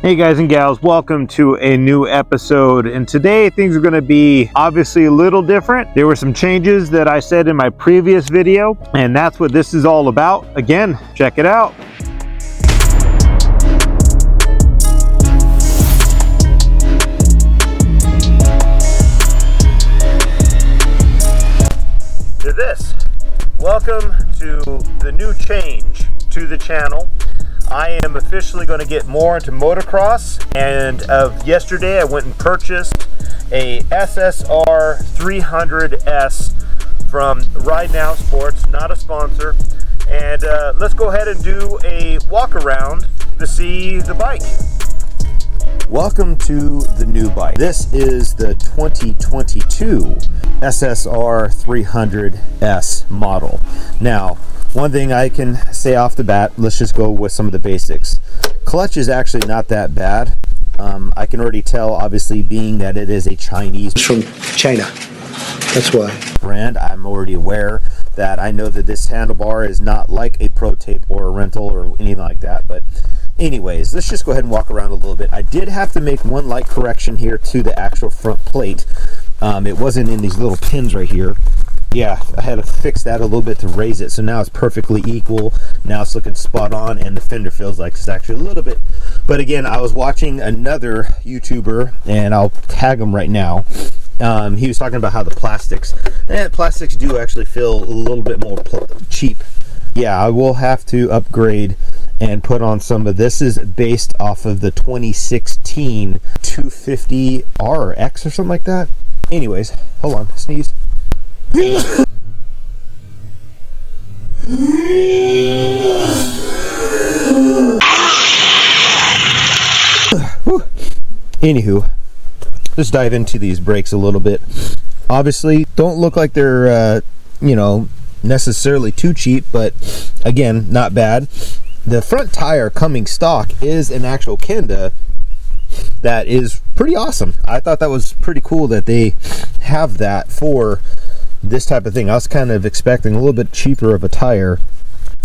Hey guys and gals, welcome to a new episode, and today things are going to be obviously a little different. There were some changes that I said in my previous video, and that's what this is all about. Again, check it out. To this, welcome to the new change to the channel. I am officially going to get more into motocross, and yesterday I went and purchased a SSR 300S from Ride Now Sports, not a sponsor, and let's go ahead and do a walk around to see the bike. Welcome to the new bike. This is the 2022 SSR 300S model. Now, one thing I can say off the bat, let's just go with some of the basics. Clutch is actually not that bad. I can already tell, obviously, being that it is a Chinese from China. That's why. Brand. I'm already aware that I know that this handlebar is not like a Pro Tape or a rental or anything like that. But anyways, let's just go ahead and walk around a little bit. I did have to make one light correction here to the actual front plate. It wasn't in these little pins right here. Yeah, I had to fix that a little bit to raise it, so now it's perfectly equal. Now it's looking spot on, and the fender feels like it's actually a little bit. But again, I was watching another YouTuber, and I'll tag him right now. He was talking about how the plastics do actually feel a little bit more cheap. Yeah, I will have to upgrade and put on some of this. Is based off of the 2016 250RX or something like that. Anyways, hold on, sneeze. Anywho, let's dive into these brakes a little bit. Obviously, don't look like they're necessarily too cheap, but again, not bad. The front tire coming stock is an actual Kenda that is pretty awesome. I thought that was pretty cool that they have that for this type of thing. I was kind of expecting a little bit cheaper of a tire,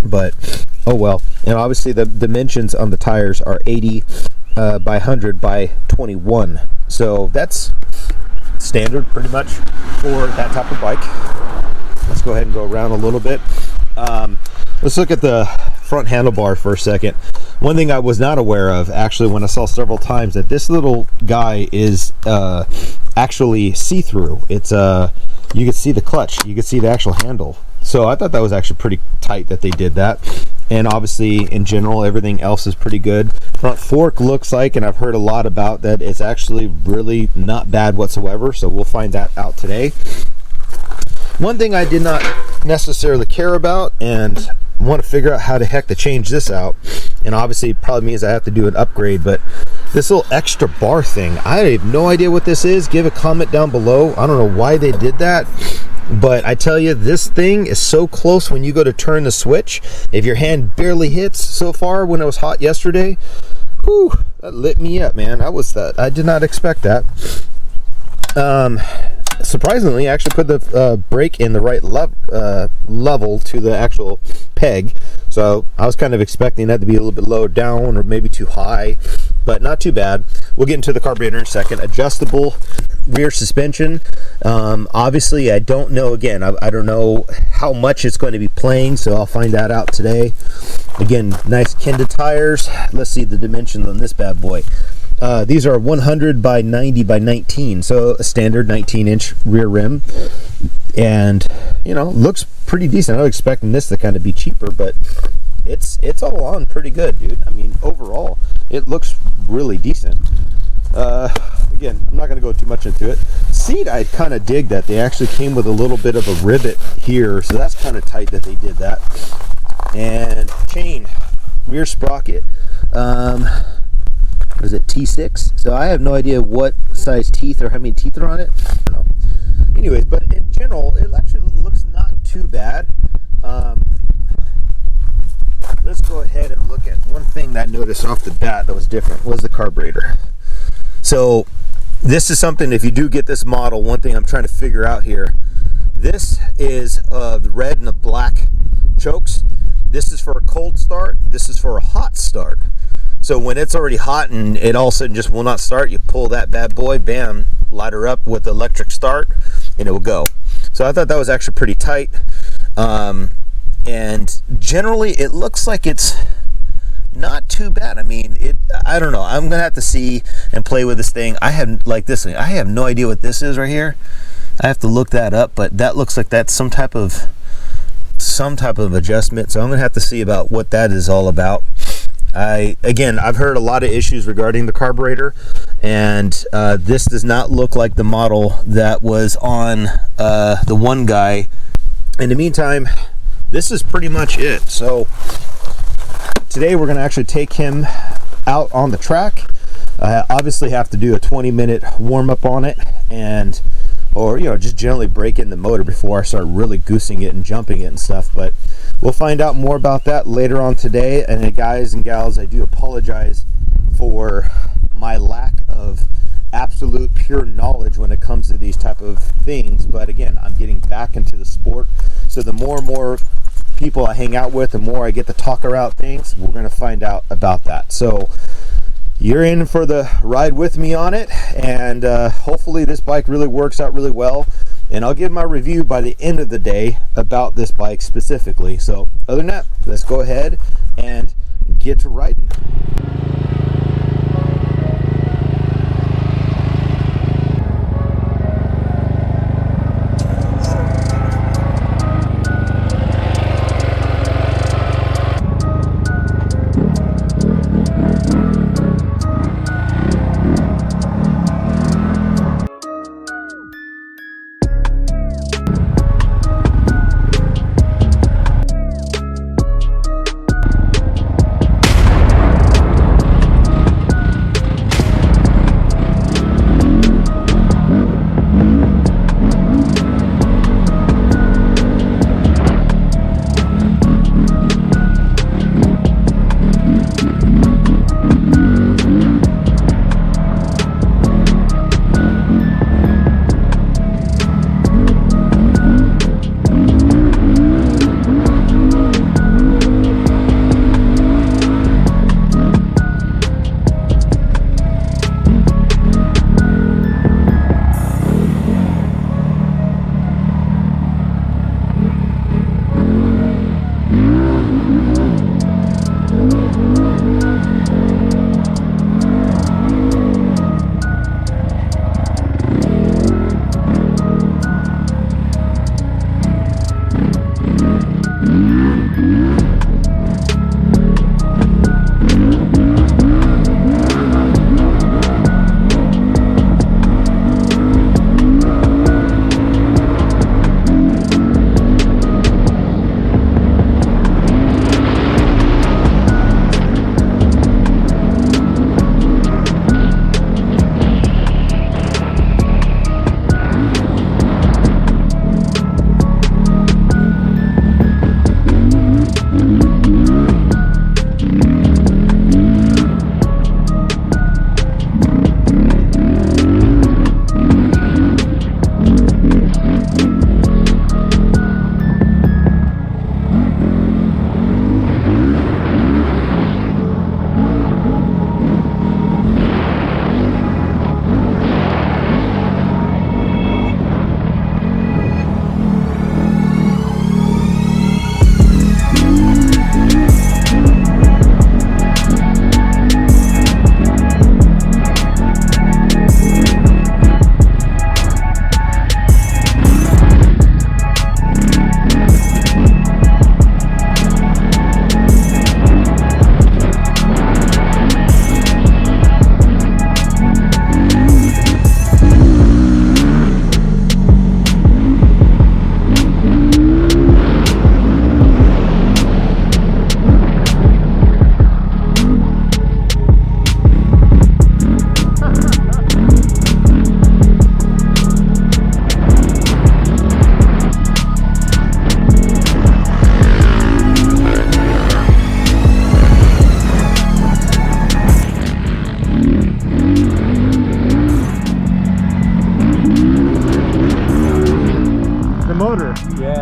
but oh well. And obviously the dimensions on the tires are 80 by 100 by 21, so that's standard pretty much for that type of bike. Let's go ahead and go around a little bit. Let's look at the front handlebar for a second. One thing I was not aware of, actually, when I saw several times, that this little guy is actually see-through. It's you can see the clutch, you can see the actual handle. So I thought that was actually pretty tight that they did that. And obviously, in general, everything else is pretty good. Front fork looks like, and I've heard a lot about that, it's actually really not bad whatsoever. So we'll find that out today. One thing I did not necessarily care about, and want to figure out how the heck to change this out, and obviously it probably means I have to do an upgrade, but this little extra bar thing, I have no idea what this is. Give a comment down below. I don't know why they did that, but I tell you, this thing is so close when you go to turn the switch. If your hand barely hits so far when it was hot yesterday, whew, that lit me up, man. I did not expect that. Surprisingly, I actually put the brake in the right level to the actual peg, so I was kind of expecting that to be a little bit low down or maybe too high, but not too bad. We'll get into the carburetor in a second. Adjustable rear suspension. Obviously, I don't know, again, I don't know how much it's going to be playing, so I'll find that out today. Again, nice Kenda tires. Let's see the dimensions on this bad boy. These are 100 by 90 by 19, so a standard 19-inch rear rim, and looks pretty decent. I was expecting this to kind of be cheaper, but it's all on pretty good, dude. I mean, overall, it looks really decent. Again, I'm not going to go too much into it. Seat, I kind of dig that they actually came with a little bit of a rivet here, so that's kind of tight that they did that. And chain, rear sprocket. Is it T6? So I have no idea what size teeth or how many teeth are on it. I don't know. Anyways, but in general, it actually looks not too bad. Let's go ahead and look at one thing that I noticed off the bat that was different was the carburetor. So this is something, if you do get this model, one thing I'm trying to figure out here. This is the red and the black chokes. This is for a cold start. This is for a hot start. So when it's already hot and it all of a sudden just will not start, you pull that bad boy, bam, light her up with the electric start, and it will go. So I thought that was actually pretty tight. And generally it looks like it's not too bad. I mean, I don't know. I'm gonna have to see and play with this thing. I have, like this thing, I have no idea what this is right here. I have to look that up, but that looks like that's some type of adjustment. So I'm gonna have to see about what that is all about. I've heard a lot of issues regarding the carburetor, and this does not look like the model that was on the one guy. In the meantime, this is pretty much it. So today we're going to actually take him out on the track. Obviously have to do a 20-minute warm-up on it, or just generally break in the motor before I start really goosing it and jumping it and stuff. But we'll find out more about that later on today. And guys and gals, I do apologize for my lack of absolute pure knowledge when it comes to these type of things, but again, I'm getting back into the sport, so the more and more people I hang out with, the more I get to talk about things. We're going to find out about that. So you're in for the ride with me on it, and hopefully this bike really works out really well, and I'll give my review by the end of the day about this bike specifically. So other than that, let's go ahead and get to riding.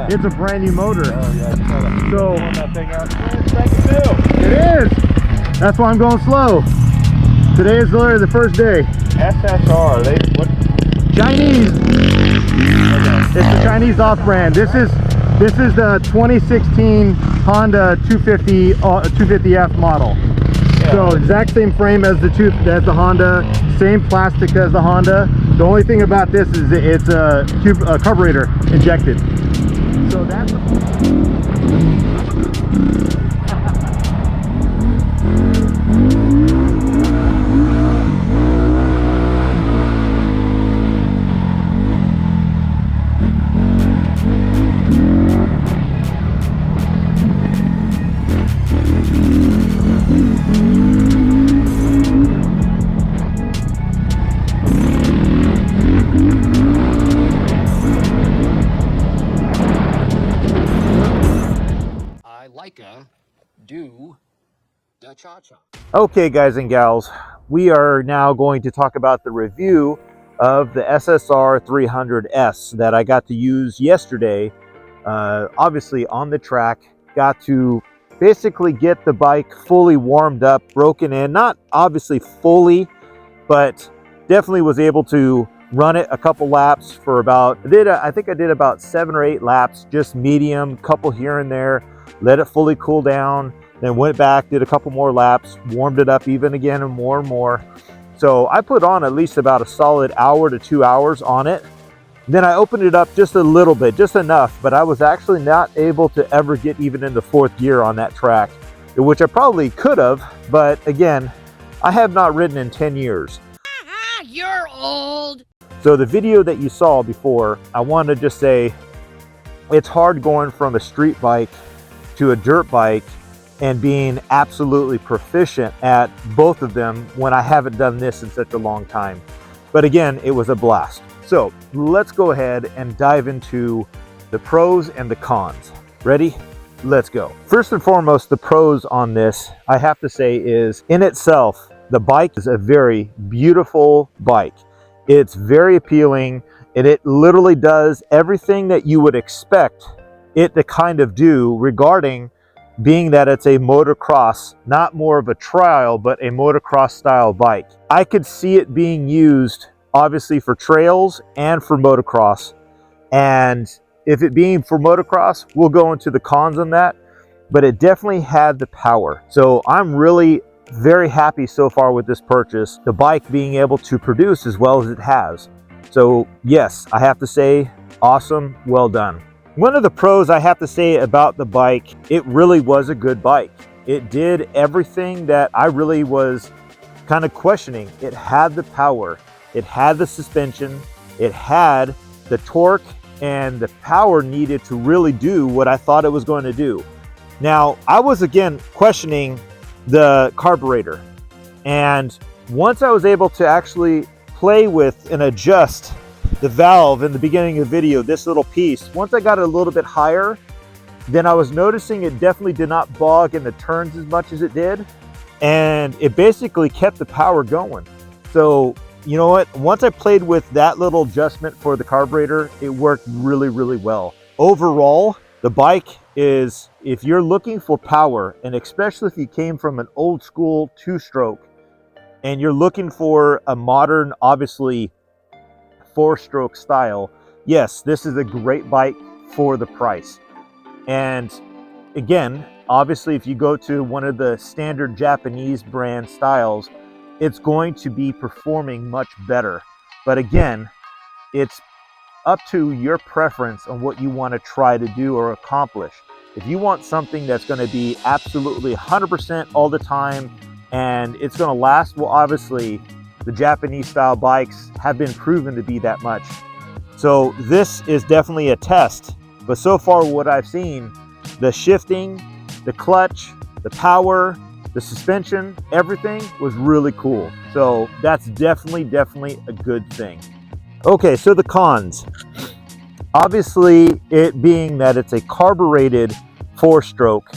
It's a brand new motor. Oh yeah, So that thing out. It's brand new. It is. That's why I'm going slow. Today is literally the first day. SSR, what? Chinese. Okay. It's the Chinese off-brand. This is the 2016 Honda 250F model. Yeah. So exact same frame as the Honda, same plastic as the Honda. The only thing about this is it's a carburetor injected. So that's do the cha-cha. okay, guys and gals, we are now going to talk about the review of the SSR 300S that I got to use yesterday. Obviously on the track, got to basically get the bike fully warmed up, broken in, not obviously fully, but definitely was able to run it a couple laps for about, I think I did about 7 or 8 laps, just medium, couple here and there, let it fully cool down, then went back, did a couple more laps, warmed it up even again and more. So I put on at least about a solid hour to 2 hours on it. Then I opened it up just a little bit, just enough, but I was actually not able to ever get even into 4th gear on that track, which I probably could have, but again, I have not ridden in 10 years. You're old. So the video that you saw before, I wanted to just say, it's hard going from a street bike to a dirt bike and being absolutely proficient at both of them when I haven't done this in such a long time. But again, it was a blast. So let's go ahead and dive into the pros and the cons. Ready? Let's go. First and foremost, the pros on this, I have to say, is in itself, the bike is a very beautiful bike. It's very appealing, and it literally does everything that you would expect it to kind of do, regarding being that it's a motocross, not more of a trial, but a motocross style bike. I could see it being used obviously for trails and for motocross. And if it being for motocross, we'll go into the cons on that, but it definitely had the power. So I'm really very happy so far with this purchase, the bike being able to produce as well as it has. So yes, I have to say, awesome, well done. One of the pros I have to say about the bike, it really was a good bike. It did everything that I really was kind of questioning. It had the power, it had the suspension, it had the torque and the power needed to really do what I thought it was going to do. Now, I was again questioning the carburetor, and once I was able to actually play with and adjust the valve in the beginning of the video, this little piece, once I got it a little bit higher, then I was noticing it definitely did not bog in the turns as much as it did, and it basically kept the power going. So you know what, once I played with that little adjustment for the carburetor, it worked really well. Overall, the bike is, if you're looking for power, and especially if you came from an old school 2-stroke and you're looking for a modern, obviously 4-stroke style, yes, this is a great bike for the price. And again, obviously if you go to one of the standard Japanese brand styles, it's going to be performing much better. But again, it's up to your preference on what you want to try to do or accomplish. If you want something that's going to be absolutely 100% all the time and it's going to last, well, obviously the Japanese style bikes have been proven to be that much. So this is definitely a test. But so far what I've seen, the shifting, the clutch, the power, the suspension, everything was really cool. So that's definitely a good thing. Okay, so the cons. Obviously, it being that it's a carbureted 4-stroke,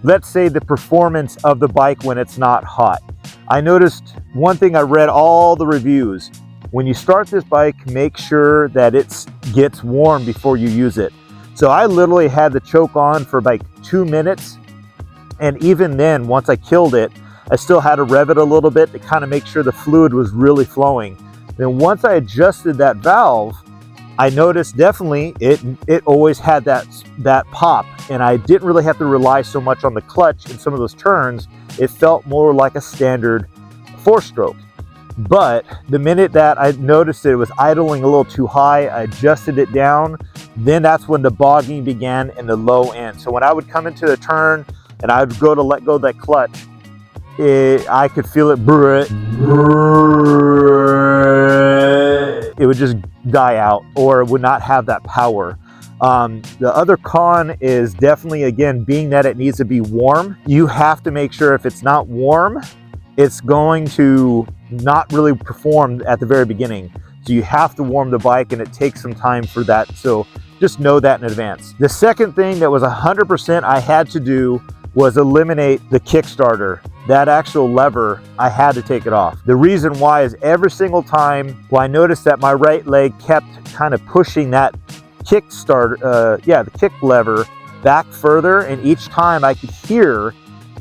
let's say the performance of the bike when it's not hot. I noticed one thing, I read all the reviews. When you start this bike, make sure that it gets warm before you use it. So I literally had the choke on for like 2 minutes. And even then, once I killed it, I still had to rev it a little bit to kind of make sure the fluid was really flowing. Then once I adjusted that valve, I noticed definitely it always had that pop, and I didn't really have to rely so much on the clutch in some of those turns. It felt more like a standard 4-stroke. But the minute that I noticed it was idling a little too high, I adjusted it down. Then that's when the bogging began in the low end. So when I would come into the turn and I would go to let go of that clutch, I could feel it. It would just die out, or it would not have that power. The other con is definitely, again, being that it needs to be warm. You have to make sure if it's not warm, it's going to not really perform at the very beginning. So you have to warm the bike, and it takes some time for that. So just know that in advance. The second thing that was 100% I had to do was eliminate the Kickstarter. That actual lever, I had to take it off. The reason why is every single time I noticed that my right leg kept kind of pushing that the kick lever back further, and each time I could hear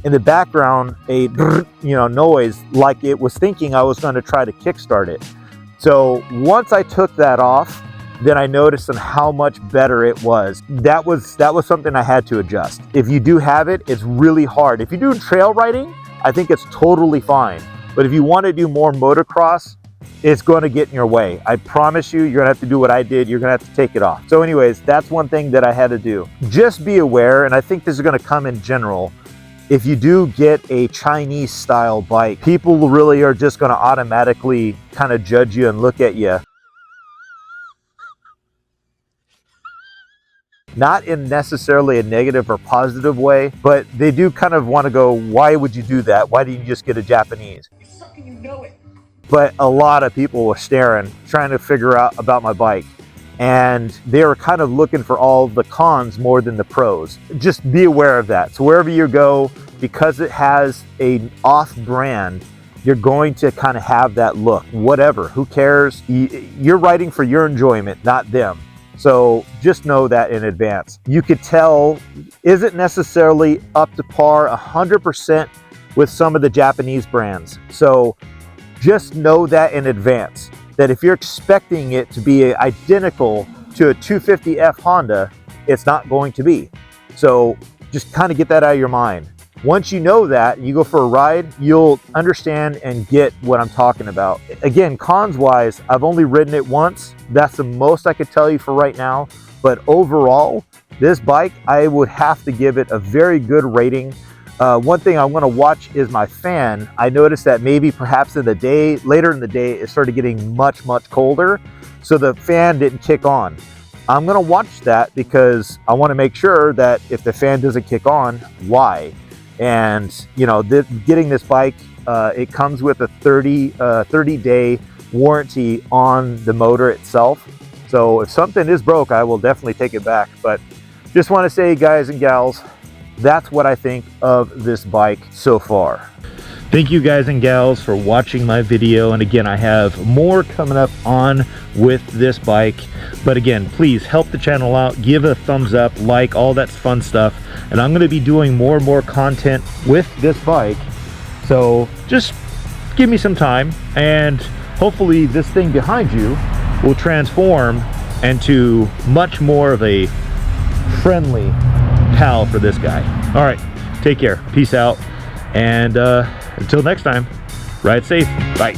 in the background a noise like it was thinking I was going to try to kickstart it. So once I took that off, then I noticed on how much better it was. That was something I had to adjust. If you do have it, it's really hard. If you're doing trail riding, I think it's totally fine. But if you want to do more motocross, it's going to get in your way. I promise you, you're going to have to do what I did. You're going to have to take it off. So anyways, that's one thing that I had to do. Just be aware, and I think this is going to come in general, if you do get a Chinese style bike, people really are just going to automatically kind of judge you and look at you. Not in necessarily a negative or positive way, but they do kind of want to go, why would you do that? Why didn't you just get a Japanese? You suck and you know it. But a lot of people were staring, trying to figure out about my bike. And they were kind of looking for all the cons more than the pros. Just be aware of that. So wherever you go, because it has an off-brand, you're going to kind of have that look. Whatever, who cares? You're riding for your enjoyment, not them. So just know that in advance. You could tell, isn't necessarily up to par 100% with some of the Japanese brands. So just know that in advance, that if you're expecting it to be identical to a 250F Honda, it's not going to be. So just kind of get that out of your mind. Once you know that, you go for a ride, you'll understand and get what I'm talking about. Again, cons wise, I've only ridden it once. That's the most I could tell you for right now. But overall, this bike, I would have to give it a very good rating. One thing I want to watch is my fan. I noticed that maybe perhaps later in the day, it started getting much colder. So the fan didn't kick on. I'm going to watch that because I want to make sure that if the fan doesn't kick on, why? And getting this bike, it comes with a 30-day warranty on the motor itself. So if something is broke, I will definitely take it back. But just want to say, guys and gals, that's what I think of this bike so far. Thank you guys and gals for watching my video. And again, I have more coming up on with this bike. But again, please help the channel out, give a thumbs up, like, all that fun stuff. And I'm going to be doing more and more content with this bike. So just give me some time, and hopefully this thing behind you will transform into much more of a friendly pal for this guy. All right, take care, peace out, and until next time, ride safe, bye.